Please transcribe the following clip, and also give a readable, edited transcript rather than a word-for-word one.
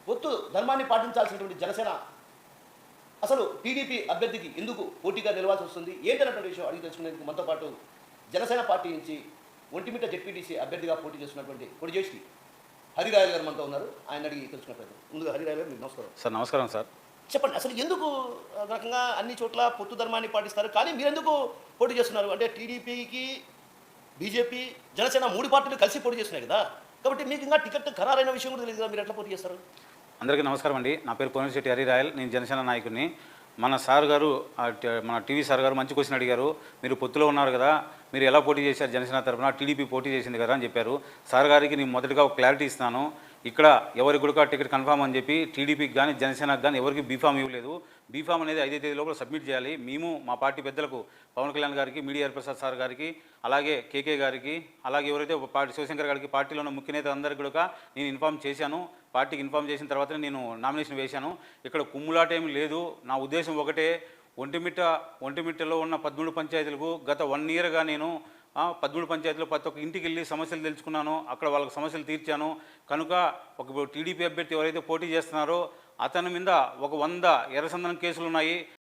పొత్తు ధర్మాన్ని పాటించాల్సినటువంటి జనసేన అసలు టీడీపీ అభ్యర్థికి ఎందుకు పోటీగా నిలవాల్సి వస్తుంది ఏంటన్నటువంటి విషయం అడిగి తెలుసుకునేందుకు మనతో పాటు జనసేన పార్టీ నుంచి ఒంటిమిట్ట జెడ్పీటీసీ అభ్యర్థిగా పోటీ చేస్తున్నటువంటి పొడిజేసి హరిరాయలు గారు మనతో ఉన్నారు. ఆయన అడిగి తెలుసుకున్నట్టు ముందుగా హరిరాయలు గారు మీకు నమస్కారం సార్. నమస్కారం సార్. చెప్పండి, అసలు ఎందుకు రకంగా అన్ని చోట్ల పొత్తు ధర్మాన్ని పాటిస్తారు కానీ మీరెందుకు పోటీ చేస్తున్నారు? అంటే టీడీపీకి బీజేపీ జనసేన మూడు పార్టీలు కలిసి పోటీ చేస్తున్నాయి కదా, కాబట్టి మీకు ఇంకా టికెట్ ఖరారైన విషయం కూడా తెలియదు కదా, మీరు ఎట్లా పోటీ చేస్తారు? అందరికీ నమస్కారం అండి. నా పేరు పోనిశెట్టి హరిరాయల్, నేను జనసేన నాయకుడిని. మన సార్ గారు మన టీవీ సార్ గారు మంచి క్వశ్చన్ అడిగారు. మీరు పొత్తులో ఉన్నారు కదా, మీరు ఎలా పోటీ చేశారు జనసేన తరఫున? టీడీపీ పోటీ చేసింది కదా అని చెప్పారు. సార్ గారికి నేను మొదటిగా ఒక క్లారిటీ ఇస్తాను. ఇక్కడ ఎవరి గుడికా టికెట్ కన్ఫామ్ అని చెప్పి టీడీపీకి కానీ జనసేనకు కానీ ఎవరికి బీఫామ్ ఇవ్వలేదు. బీఫామ్ అనేది 5వ తేదీ లోపల సబ్మిట్ చేయాలి. మేము మా పార్టీ పెద్దలకు పవన్ కళ్యాణ్ గారికి, మీడియా ప్రసాద్ సార్ గారికి, అలాగే కేకే గారికి, అలాగే ఎవరైతే పార్టీ శివశంకర్ గారికి పార్టీలో ఉన్న ముఖ్య నేతలు అందరికీ కూడా నేను ఇన్ఫామ్ చేశాను. పార్టీకి ఇన్ఫామ్ చేసిన తర్వాతనే నేను నామినేషన్ వేశాను. ఇక్కడ కుమ్ములాట ఏమీ లేదు. నా ఉద్దేశం ఒకటే, ఒంటిమిట్టలో ఉన్న 13 పంచాయతీలకు గత 1 ఇయర్గా నేను 13 పంచాయతీలో ప్రతి ఒక్క ఇంటికి వెళ్ళి సమస్యలు తెలుసుకున్నాను. అక్కడ వాళ్ళకి సమస్యలు తీర్చాను. కనుక ఒక టీడీపీ అభ్యర్థి ఎవరైతే పోటీ చేస్తున్నారో అతని మీద ఒక 100 ఎర్రసందనం కేసులు ఉన్నాయి.